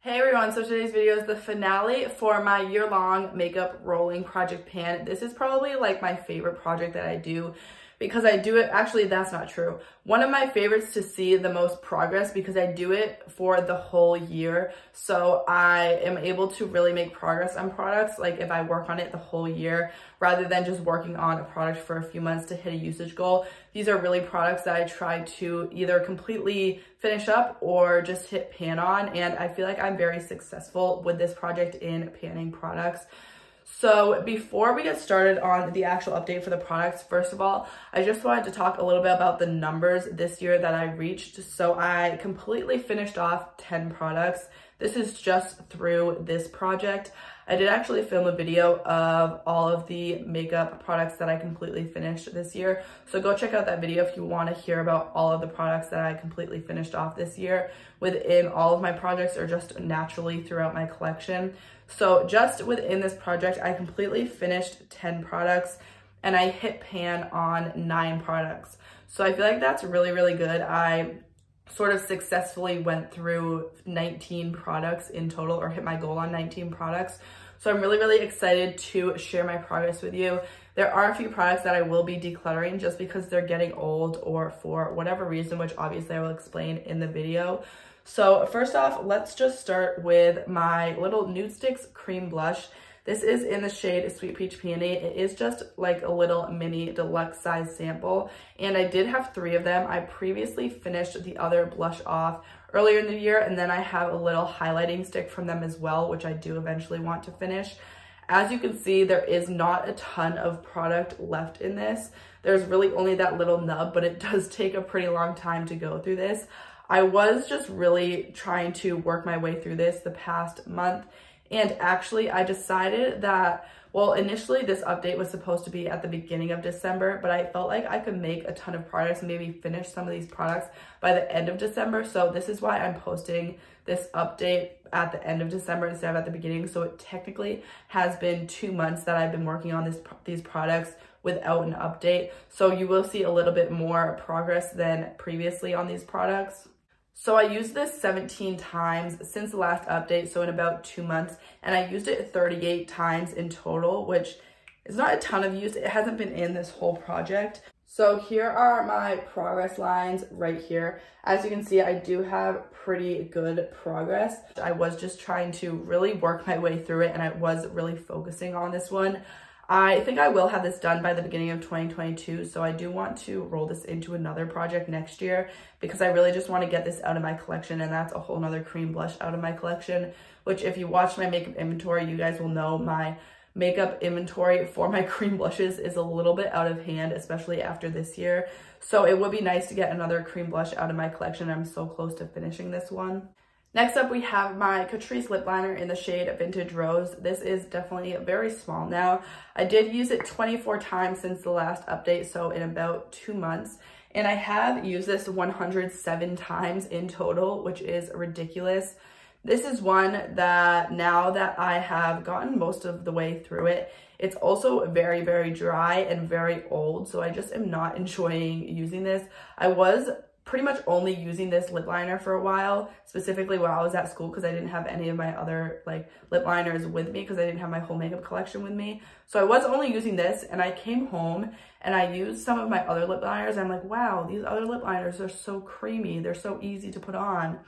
Hey everyone, so today's video is the finale for my year-long makeup rolling project pan. This is probably like my favorite project that I do because I do it, actually that's not true. One of my favorites to see the most progress because I do it for the whole year. So I am able to really make progress on products, like if I work on it the whole year, rather than just working on a product for a few months to hit a usage goal. These are really products that I try to either completely finish up or just hit pan on. And I feel like I'm very successful with this project in panning products. So before we get started on the actual update for the products, first of all, I just wanted to talk a little bit about the numbers this year that I reached. So I completely finished off 10 products. This is just through this project. I did actually film a video of all of the makeup products that I completely finished this year. So go check out that video if you want to hear about all of the products that I completely finished off this year within all of my projects or just naturally throughout my collection. So just within this project, I completely finished 10 products and I hit pan on 9 products. So I feel like that's really, really good. I sort of successfully went through 19 products in total, or hit my goal on 19 products. So I'm really, really excited to share my progress with you. There are a few products that I will be decluttering just because they're getting old or for whatever reason, which obviously I will explain in the video. So first off, let's just start with my little Nude Sticks Cream Blush. This is in the shade Sweet Peach Peony. It is just like a little mini deluxe size sample, and I did have 3 of them. I previously finished the other blush off earlier in the year, and then I have a little highlighting stick from them as well, which I do eventually want to finish. As you can see, there is not a ton of product left in this. There's really only that little nub, but it does take a pretty long time to go through this. I was just really trying to work my way through this the past month. And actually, I decided that, well, initially this update was supposed to be at the beginning of December, but I felt like I could make a ton of products and maybe finish some of these products by the end of December. So this is why I'm posting this update at the end of December instead of at the beginning. So it technically has been 2 months that I've been working on these products without an update. So you will see a little bit more progress than previously on these products. So I used this 17 times since the last update, so in about 2 months, and I used it 38 times in total, which is not a ton of use. It hasn't been in this whole project. So here are my progress lines right here. As you can see, I do have pretty good progress. I was just trying to really work my way through it, and I was really focusing on this one. I think I will have this done by the beginning of 2022, so I do want to roll this into another project next year because I really just want to get this out of my collection, and that's a whole nother cream blush out of my collection, which if you watch my makeup inventory, you guys will know my makeup inventory for my cream blushes is a little bit out of hand, especially after this year. So it would be nice to get another cream blush out of my collection. I'm so close to finishing this one. Next up, we have my Catrice lip liner in the shade Vintage Rose. This is definitely very small now. I did use it 24 times since the last update, so in about 2 months. And I have used this 107 times in total, which is ridiculous. This is one that now that I have gotten most of the way through it, it's also very, very dry and very old. So I just am not enjoying using this. I was pretty much only using this lip liner for a while, specifically while I was at school because I didn't have any of my other like lip liners with me because I didn't have my whole makeup collection with me. So I was only using this, and I came home and I used some of my other lip liners. I'm like, wow, these other lip liners are so creamy. They're so easy to put on.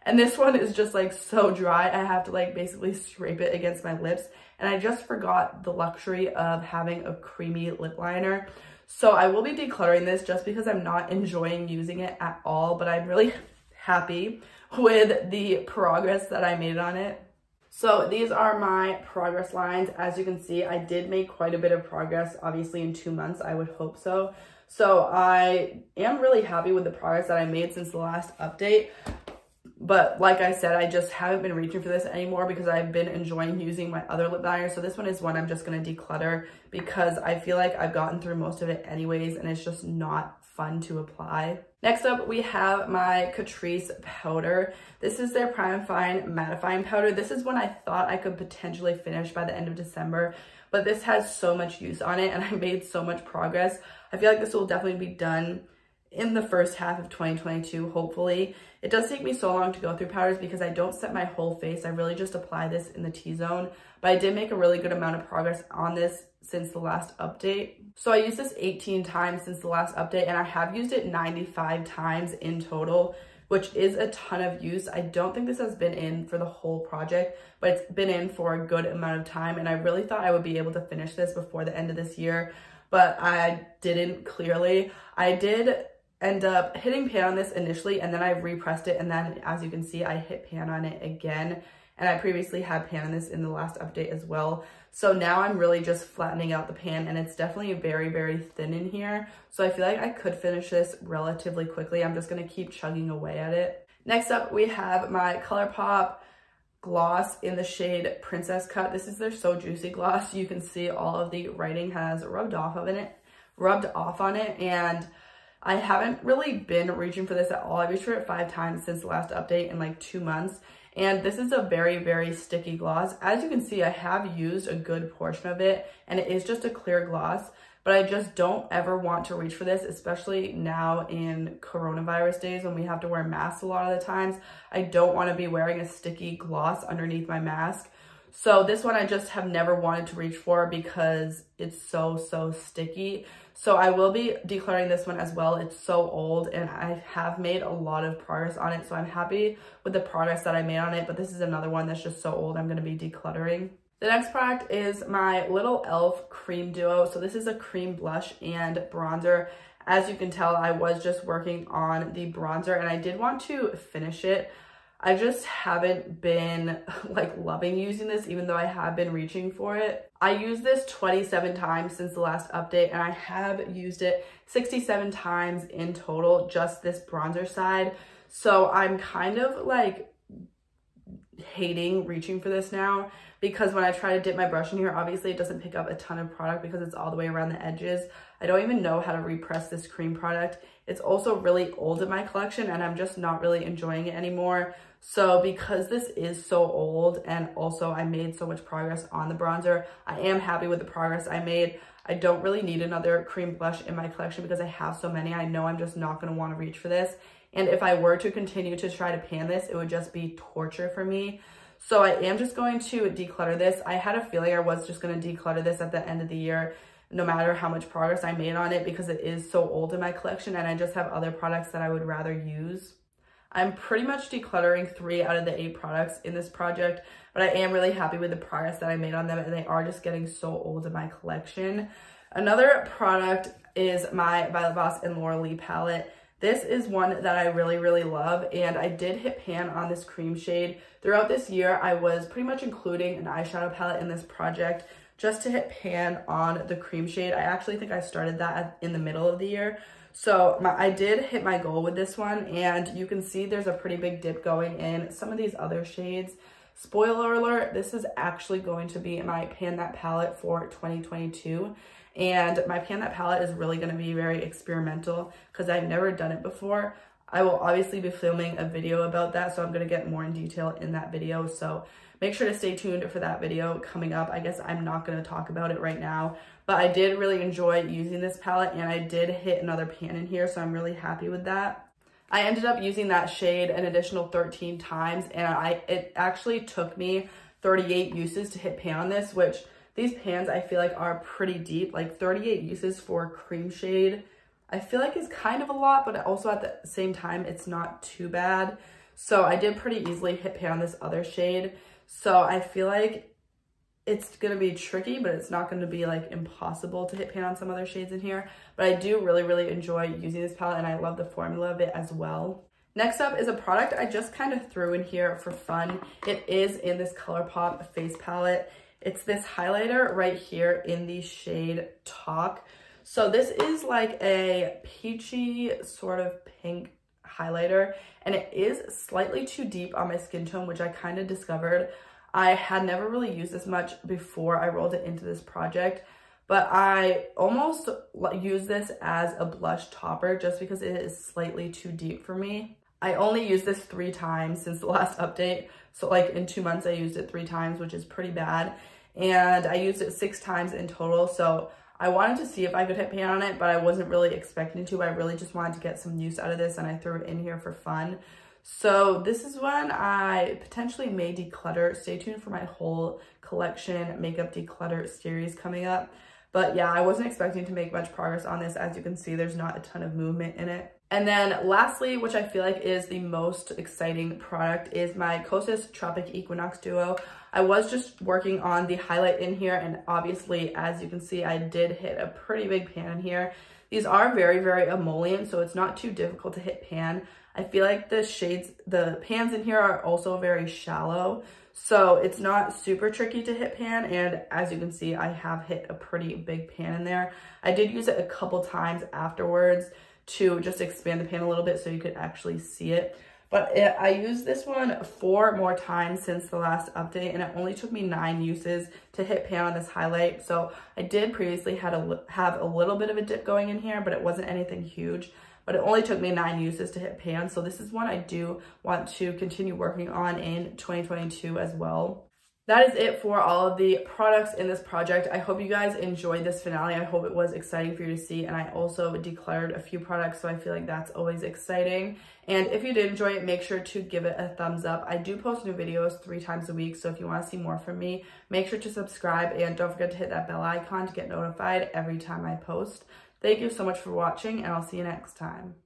And this one is just like so dry. I have to like basically scrape it against my lips. And I just forgot the luxury of having a creamy lip liner. So I will be decluttering this just because I'm not enjoying using it at all, but I'm really happy with the progress that I made on it. So these are my progress lines. As you can see, I did make quite a bit of progress, obviously in 2 months, I would hope so. So I am really happy with the progress that I made since the last update. But like I said, I just haven't been reaching for this anymore because I've been enjoying using my other lip liner. So this one is one I'm just going to declutter because I feel like I've gotten through most of it anyways, and it's just not fun to apply. Next up, we have my Catrice Powder. This is their Prime and Fine Mattifying Powder. This is one I thought I could potentially finish by the end of December, but this has so much use on it and I made so much progress. I feel like this will definitely be done in the first half of 2022, hopefully. It does take me so long to go through powders because I don't set my whole face. I really just apply this in the T-zone, but I did make a really good amount of progress on this since the last update. So I used this 18 times since the last update, and I have used it 95 times in total, which is a ton of use. I don't think this has been in for the whole project, but it's been in for a good amount of time, and I really thought I would be able to finish this before the end of this year, but I didn't, clearly. I did end up hitting pan on this initially, and then I repressed it, and then as you can see, I hit pan on it again, and I previously had pan on this in the last update as well. So now I'm really just flattening out the pan, and it's definitely very, very thin in here. So I feel like I could finish this relatively quickly. I'm just gonna keep chugging away at it. Next up, we have my ColourPop gloss in the shade Princess Cut. This is their So Juicy gloss. You can see all of the writing has rubbed off on it, and I haven't really been reaching for this at all. I've reached for it 5 times since the last update in like 2 months. And this is a very, very sticky gloss. As you can see, I have used a good portion of it, and it is just a clear gloss, but I just don't ever want to reach for this, especially now in coronavirus days when we have to wear masks a lot of the times. I don't want to be wearing a sticky gloss underneath my mask. So this one I just have never wanted to reach for because it's so sticky. So I will be decluttering this one as well. It's so old, and I have made a lot of progress on it. So I'm happy with the progress that I made on it, but this is another one that's just so old I'm going to be decluttering. The next product is my Little Elf Cream Duo. So this is a cream blush and bronzer. As you can tell, I was just working on the bronzer, and I did want to finish it. I just haven't been like loving using this, even though I have been reaching for it. I used this 27 times since the last update, and I have used it 67 times in total, just this bronzer side. So I'm kind of like hating reaching for this now, because when I try to dip my brush in here, obviously it doesn't pick up a ton of product because it's all the way around the edges. I don't even know how to repress this cream product. It's also really old in my collection, and I'm just not really enjoying it anymore. So because this is so old, and also I made so much progress on the bronzer, I am happy with the progress I made. I don't really need another cream blush in my collection because I have so many. I know I'm just not going to want to reach for this. And if I were to continue to try to pan this, it would just be torture for me. So I am just going to declutter this. I had a feeling I was just going to declutter this at the end of the year, no matter how much progress I made on it, because it is so old in my collection, and I just have other products that I would rather use. I'm pretty much decluttering 3 out of the 8 products in this project, but I am really happy with the progress that I made on them, and they are just getting so old in my collection. Another product is my Violet Voss and Laura Lee palette. This is one that I really love, and I did hit pan on this cream shade. Throughout this year, I was pretty much including an eyeshadow palette in this project just to hit pan on the cream shade. I actually think I started that in the middle of the year. So I did hit my goal with this one, and you can see there's a pretty big dip going in some of these other shades. Spoiler alert, this is actually going to be my Pan That palette for 2022. And my Pan That palette is really going to be very experimental because I've never done it before. I will obviously be filming a video about that, so I'm going to get more in detail in that video. So make sure to stay tuned for that video coming up. I guess I'm not going to talk about it right now, but I did really enjoy using this palette, and I did hit another pan in here, so I'm really happy with that. I ended up using that shade an additional 13 times, and it actually took me 38 uses to hit pan on this, which these pans I feel like are pretty deep. Like 38 uses for cream shade I feel like is kind of a lot, but also at the same time it's not too bad. So I did pretty easily hit pan on this other shade, so I feel like it's gonna be tricky, but it's not gonna be like impossible to hit pan on some other shades in here. But I do really enjoy using this palette, and I love the formula of it as well. Next up is a product I just kind of threw in here for fun. It is in this ColourPop face palette. It's this highlighter right here in the shade Talk. So this is like a peachy sort of pink highlighter, and it is slightly too deep on my skin tone, which I kind of discovered. I had never really used this much before I rolled it into this project, but I almost use this as a blush topper just because it is slightly too deep for me. I only used this 3 times since the last update. So like in 2 months, I used it 3 times, which is pretty bad. And I used it 6 times in total. So I wanted to see if I could hit pan on it, but I wasn't really expecting to. I really just wanted to get some use out of this, and I threw it in here for fun. So this is when I potentially may declutter. Stay tuned for my whole collection makeup declutter series coming up. But yeah, I wasn't expecting to make much progress on this. As you can see, there's not a ton of movement in it. And then lastly, which I feel like is the most exciting product, is my Kosas Tropic Equinox Duo. I was just working on the highlight in here, and obviously, as you can see, I did hit a pretty big pan in here. These are very, very emollient, so it's not too difficult to hit pan. I feel like the shades, the pans in here are also very shallow, so it's not super tricky to hit pan. And as you can see, I have hit a pretty big pan in there. I did use it a couple times afterwards to just expand the pan a little bit so you could actually see it. But I used this one 4 more times since the last update, and it only took me 9 uses to hit pan on this highlight. So I did previously have a little bit of a dip going in here, but it wasn't anything huge. But it only took me 9 uses to hit pan. So this is one I do want to continue working on in 2022 as well. That is it for all of the products in this project. I hope you guys enjoyed this finale. I hope it was exciting for you to see. And I also decluttered a few products, so I feel like that's always exciting. And if you did enjoy it, make sure to give it a thumbs up. I do post new videos 3 times a week, so if you want to see more from me, make sure to subscribe and don't forget to hit that bell icon to get notified every time I post. Thank you so much for watching, and I'll see you next time.